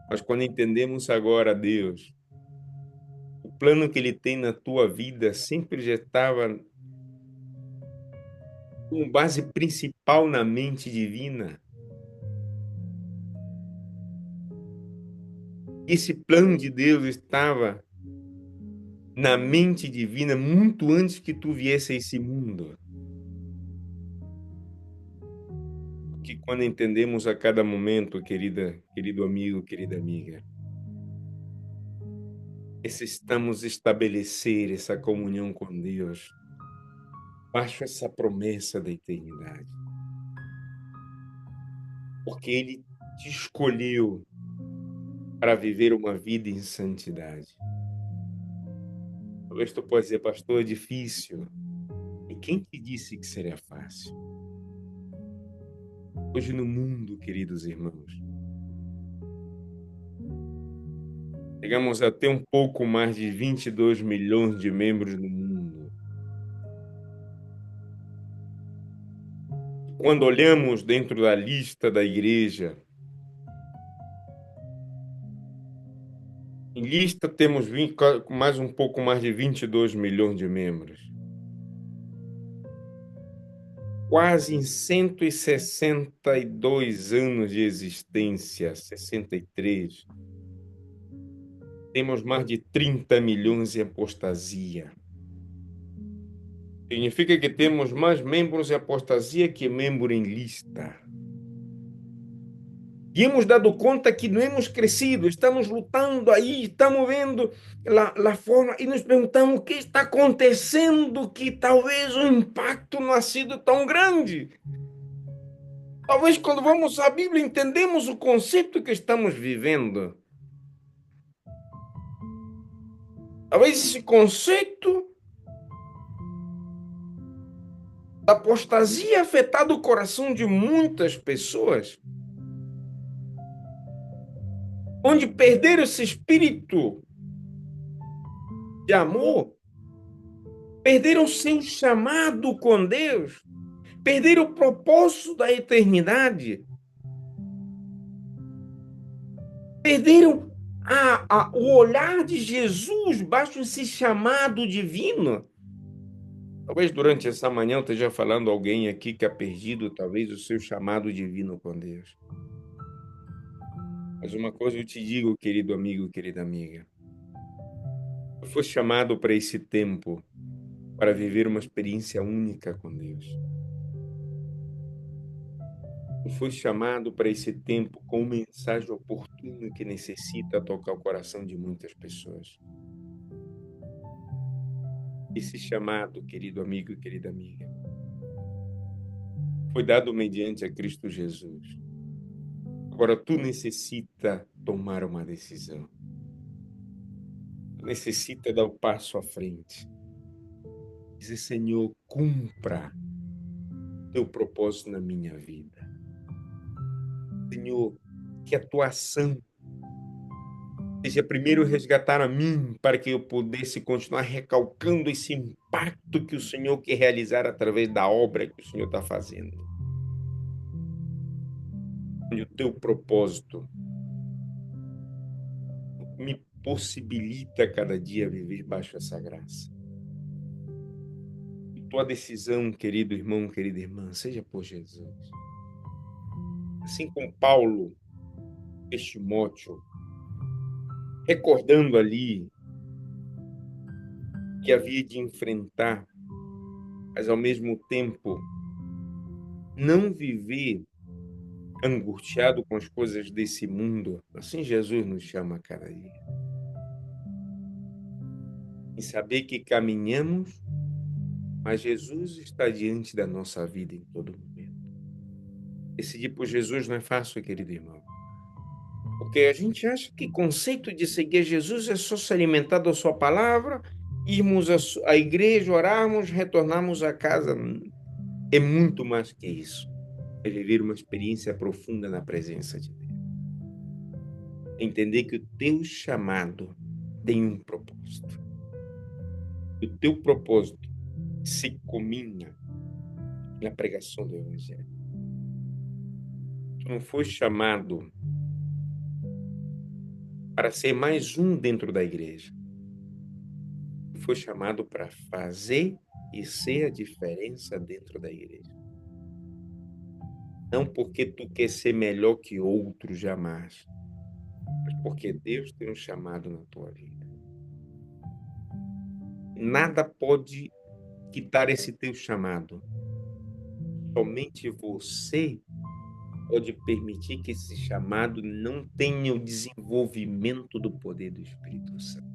Mas quando entendemos agora Deus, o plano que Ele tem na tua vida sempre já estava com base principal na mente divina. Esse plano de Deus estava na mente divina muito antes que tu viesse a esse mundo. Que quando entendemos a cada momento, querido amigo, querida amiga, necessitamos estabelecer essa comunhão com Deus, baixo essa promessa da eternidade. Porque Ele te escolheu para viver uma vida em santidade. Talvez tu possa dizer, pastor, é difícil. E quem te disse que seria fácil? Hoje no mundo, queridos irmãos, chegamos a ter um pouco mais de 22 milhões de membros no mundo. Quando olhamos dentro da lista da igreja, em lista temos mais um pouco mais de 22 milhões de membros. Quase em 162 anos de existência, 63, temos mais de 30 milhões em apostasia. Significa que temos mais membros em apostasia que membros em lista. E hemos dado conta que não hemos crescido, estamos lutando aí, estamos vendo a forma e nos perguntamos o que está acontecendo que talvez o impacto não ha sido tão grande. Talvez quando vamos à Bíblia entendemos o conceito que estamos vivendo. Talvez esse conceito da apostasia afetado o coração de muitas pessoas, onde perderam esse espírito de amor, perderam seu chamado com Deus, perderam o propósito da eternidade, perderam o olhar de Jesus baixo esse chamado divino. Talvez durante essa manhã eu esteja falando alguém aqui que ha perdido talvez o seu chamado divino com Deus. Mas uma coisa eu te digo, querido amigo, querida amiga. Tu foi chamado para esse tempo para viver uma experiência única com Deus. Tu foi chamado para esse tempo com uma mensagem oportuna que necessita tocar o coração de muitas pessoas. Esse chamado, querido amigo e querida amiga, foi dado mediante a Cristo Jesus. Agora tu necessita tomar uma decisão. Tu necessita dar o passo à frente. Dizer, Senhor, cumpra teu propósito na minha vida. Senhor, que a tua ação seja primeiro resgatar a mim para que eu pudesse continuar recalcando esse impacto que o Senhor quer realizar através da obra que o Senhor está fazendo. E o teu propósito me possibilita cada dia viver baixo essa graça. E tua decisão, querido irmão, querida irmã, seja por Jesus. Assim como Paulo fez Timóteo, recordando ali que havia de enfrentar, mas ao mesmo tempo não viver angustiado com as coisas desse mundo. Assim Jesus nos chama a cada dia. Em saber que caminhamos, mas Jesus está diante da nossa vida em todo momento. Decidir por Jesus não é fácil, querido irmão. Porque a gente acha que o conceito de seguir Jesus é só se alimentar da sua palavra, irmos à igreja, orarmos, retornarmos a casa. É muito mais que isso. É viver uma experiência profunda na presença de Deus. Entender que o teu chamado tem um propósito. O teu propósito se combina na pregação do Evangelho. Tu não foi chamado para ser mais um dentro da igreja. Tu foi chamado para fazer e ser a diferença dentro da igreja. Não porque tu quer ser melhor que outro, jamais. Mas porque Deus tem um chamado na tua vida. Nada pode quitar esse teu chamado. Somente você pode permitir que esse chamado não tenha o desenvolvimento do poder do Espírito Santo.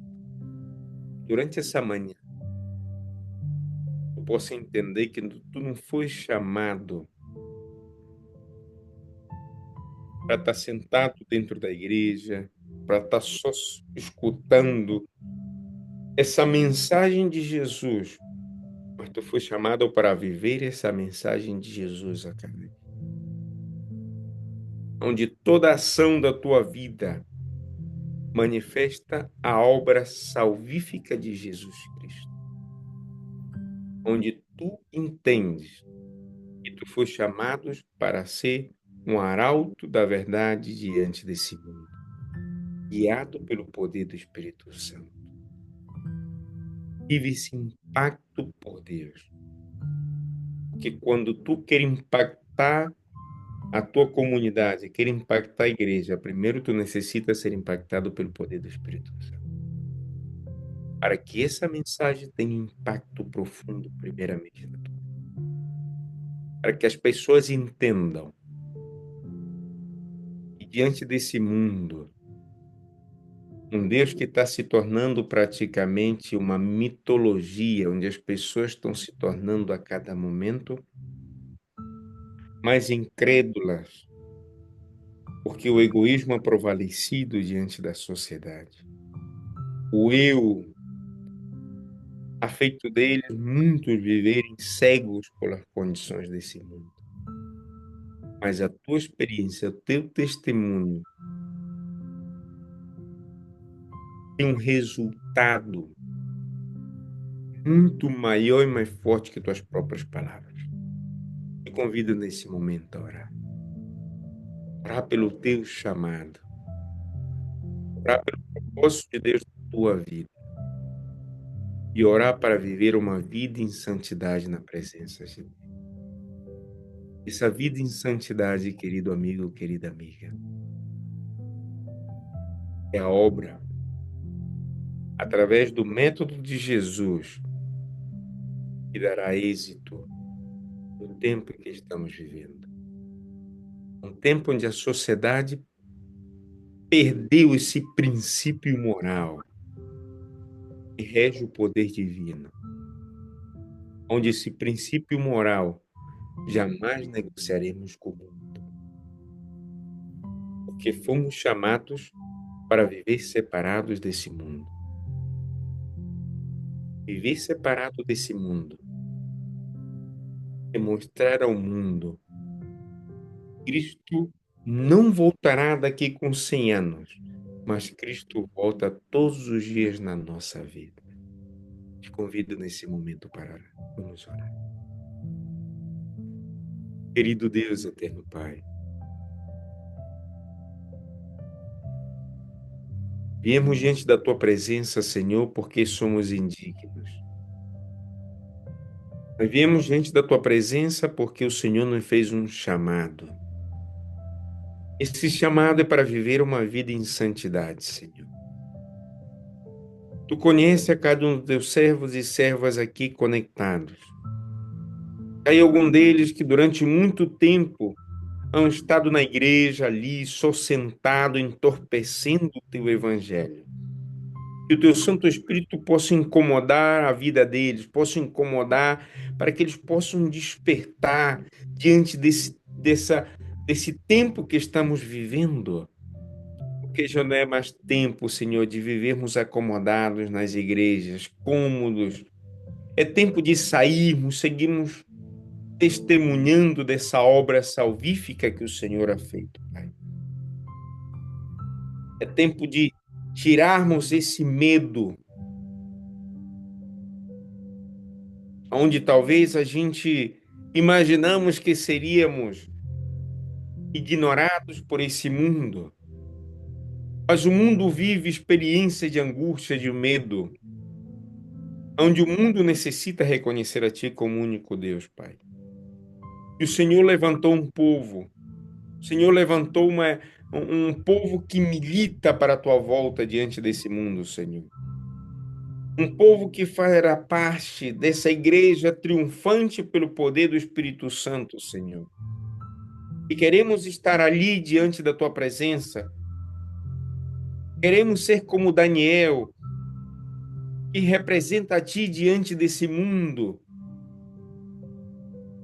Durante essa manhã, eu posso entender que tu não foi chamado para estar sentado dentro da igreja, para estar só escutando essa mensagem de Jesus, mas tu foi chamado para viver essa mensagem de Jesus a cada dia. Onde toda a ação da tua vida manifesta a obra salvífica de Jesus Cristo. Onde tu entendes que tu foi chamado para ser um arauto da verdade diante desse mundo, guiado pelo poder do Espírito Santo. Vive esse impacto por Deus. Que quando tu quer impactar a tua comunidade, quer impactar a igreja, primeiro tu necessita ser impactado pelo poder do Espírito Santo. Para que essa mensagem tenha impacto profundo, primeiramente, na tua vida. Para que as pessoas entendam que diante desse mundo, um Deus que está se tornando praticamente uma mitologia, onde as pessoas estão se tornando a cada momento mais incrédulas, porque o egoísmo é prevalecido diante da sociedade. O eu ha feito deles muitos viverem cegos pelas condições desse mundo. Mas a tua experiência, o teu testemunho tem um resultado muito maior e mais forte que tuas próprias palavras. Te convido nesse momento a orar. Orar pelo teu chamado. Orar pelo propósito de Deus na tua vida. E orar para viver uma vida em santidade na presença de Deus. Essa vida em santidade, querido amigo, querida amiga, é a obra, através do método de Jesus, que dará êxito no tempo em que estamos vivendo. Um tempo onde a sociedade perdeu esse princípio moral que rege o poder divino. Onde esse princípio moral jamais negociaremos com o mundo. Porque fomos chamados para viver separados desse mundo. Viver separado desse mundo é mostrar ao mundo Cristo não voltará daqui com 100 anos, mas Cristo volta todos os dias na nossa vida. Te convido nesse momento para orar. Vamos orar. Querido Deus, eterno Pai, viemos diante da Tua presença, Senhor, porque somos indignos. Nós viemos diante da Tua presença porque o Senhor nos fez um chamado. Esse chamado é para viver uma vida em santidade, Senhor. Tu conheces a cada um dos teus servos e servas aqui conectados. Aí algum deles que durante muito tempo hão estado na igreja ali, só sentado, entorpecendo o teu evangelho. Que o teu Santo Espírito possa incomodar a vida deles, possa incomodar para que eles possam despertar diante desse tempo que estamos vivendo. Porque já não é mais tempo, Senhor, de vivermos acomodados nas igrejas, cômodos. É tempo de sairmos, seguirmos testemunhando dessa obra salvífica que o Senhor ha feito, Pai. É tempo de tirarmos esse medo, onde talvez a gente imaginamos que seríamos ignorados por esse mundo. Mas o mundo vive experiência de angústia, de medo, onde o mundo necessita reconhecer a Ti como único Deus, Pai. E o Senhor levantou um povo, o Senhor levantou um povo que milita para a Tua volta diante desse mundo, Senhor. Um povo que fará parte dessa igreja triunfante pelo poder do Espírito Santo, Senhor. E queremos estar ali diante da Tua presença. Queremos ser como Daniel, que representa a Ti diante desse mundo.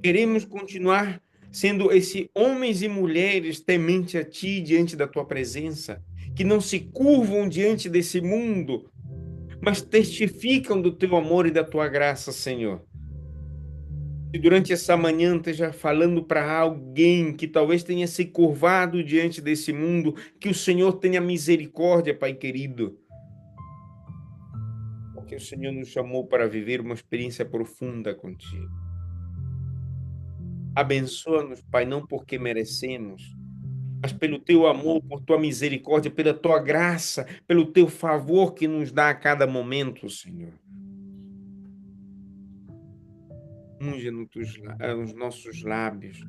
Queremos continuar sendo esses homens e mulheres temente a Ti diante da Tua presença, que não se curvam diante desse mundo, mas testificam do Teu amor e da Tua graça, Senhor. E durante essa manhã esteja falando para alguém que talvez tenha se curvado diante desse mundo, que o Senhor tenha misericórdia, Pai querido. Porque o Senhor nos chamou para viver uma experiência profunda contigo. Abençoa-nos, Pai, não porque merecemos, mas pelo Teu amor, por Tua misericórdia, pela Tua graça, pelo Teu favor que nos dá a cada momento, Senhor. Unge os nossos lábios.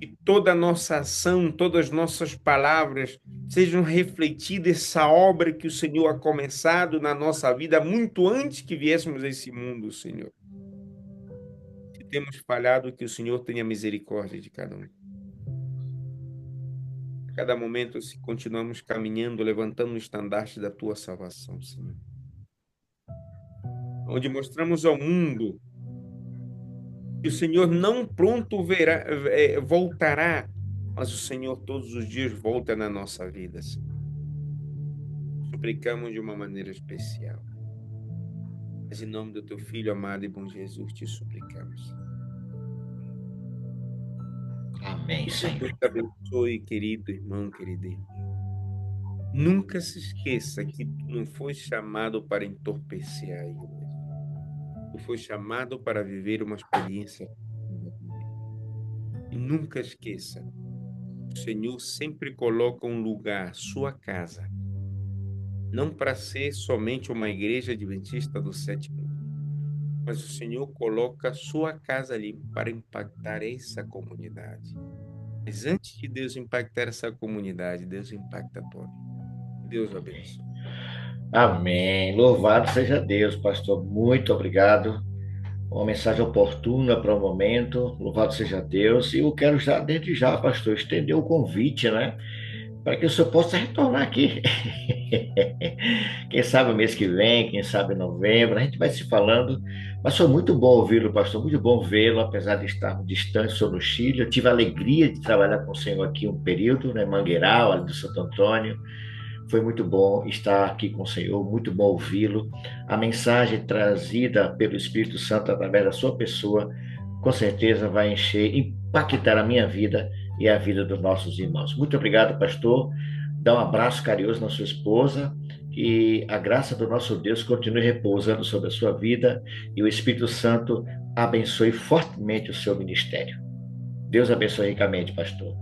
E toda a nossa ação, todas as nossas palavras sejam refletidas essa obra que o Senhor ha começado na nossa vida muito antes que viéssemos a esse mundo, Senhor. Se temos falhado, que o Senhor tenha misericórdia de cada um. A cada momento, se continuamos caminhando, levantando o estandarte da Tua salvação, Senhor. Onde mostramos ao mundo que o Senhor não pronto voltará, mas o Senhor todos os dias volta na nossa vida, Senhor. Suplicamos de uma maneira especial. Mas em nome do Teu Filho amado e bom Jesus, te suplicamos. Amém, Senhor. Deus te abençoe, querido irmão, querida irmã. Nunca se esqueça que tu não foi chamado para entorpecer a igreja. Tu foi chamado para viver uma experiência. E nunca esqueça, o Senhor sempre coloca um lugar, sua casa, não para ser somente uma igreja adventista do sétimo dia, mas o Senhor coloca a sua casa ali para impactar essa comunidade. Mas antes de Deus impactar essa comunidade, Deus impacta a tua vida. Deus abençoe. Amém. Louvado seja Deus, pastor. Muito obrigado. Uma mensagem oportuna para o momento. Louvado seja Deus. E eu quero já, desde já, pastor, estender o convite, né? Para que o senhor possa retornar aqui. Quem sabe o mês que vem, quem sabe em novembro, a gente vai se falando. Mas foi muito bom ouvi-lo, pastor, muito bom vê-lo, apesar de estarmos distantes, sou no Chile. Eu tive a alegria de trabalhar com o senhor aqui um período, né, Mangueiral, ali do Santo Antônio. Foi muito bom estar aqui com o senhor, muito bom ouvi-lo. A mensagem trazida pelo Espírito Santo através da sua pessoa, com certeza vai encher, impactar a minha vida e a vida dos nossos irmãos. Muito obrigado, pastor. Dá um abraço carinhoso na sua esposa, que a graça do nosso Deus continue repousando sobre a sua vida e o Espírito Santo abençoe fortemente o seu ministério. Deus abençoe ricamente, pastor.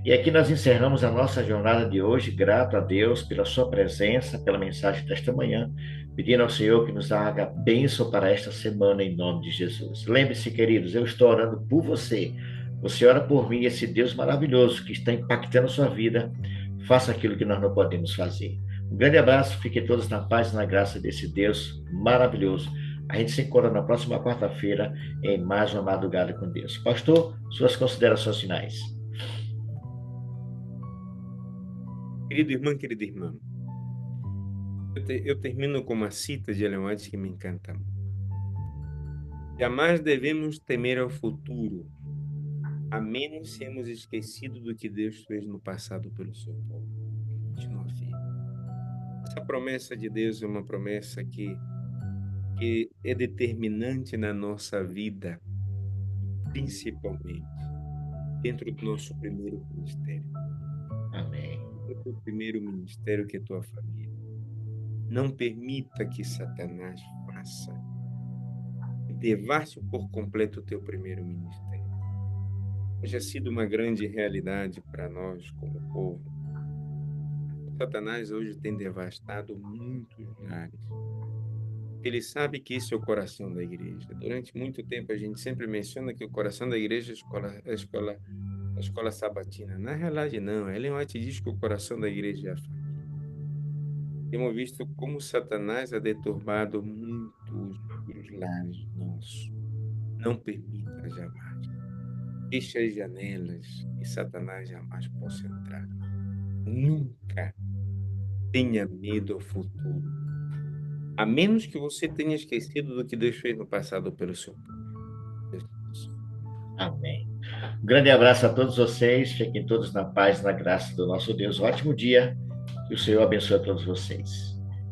E aqui nós encerramos a nossa jornada de hoje, grato a Deus pela sua presença, pela mensagem desta manhã, pedindo ao Senhor que nos haja bênção para esta semana em nome de Jesus. Lembre-se, queridos, eu estou orando por você. Você ora por mim, esse Deus maravilhoso que está impactando a sua vida, faça aquilo que nós não podemos fazer. Um grande abraço, fiquem todos na paz e na graça desse Deus maravilhoso. A gente se encontra na próxima quarta-feira em mais uma madrugada com Deus. Pastor, suas considerações finais. Querido irmão, querida irmã, eu termino com uma cita de Ellen White que me encanta muito. Jamais devemos temer ao futuro, a menos sermos esquecidos do que Deus fez no passado pelo seu povo. Continua firme. Essa promessa de Deus é uma promessa que é determinante na nossa vida, principalmente dentro do nosso primeiro ministério. Amém. O primeiro ministério que é tua família. Não permita que Satanás faça e devasse por completo o teu primeiro ministério. Hoje ha sido uma grande realidade para nós como povo. Satanás hoje tem devastado muitos lares. Ele sabe que esse é o coração da igreja. Durante muito tempo a gente sempre menciona que o coração da igreja é a escola sabatina. Na realidade não, Ellen White diz que o coração da igreja é a família. Temos visto como Satanás ha deturbado muitos lares nossos. Não permita jamais. Feche as janelas e Satanás jamais possa entrar. Nunca tenha medo ao futuro. A menos que você tenha esquecido do que Deus fez no passado pelo seu povo. Amém. Um grande abraço a todos vocês. Fiquem todos na paz e na graça do nosso Deus. Um ótimo dia. Que o Senhor abençoe a todos vocês.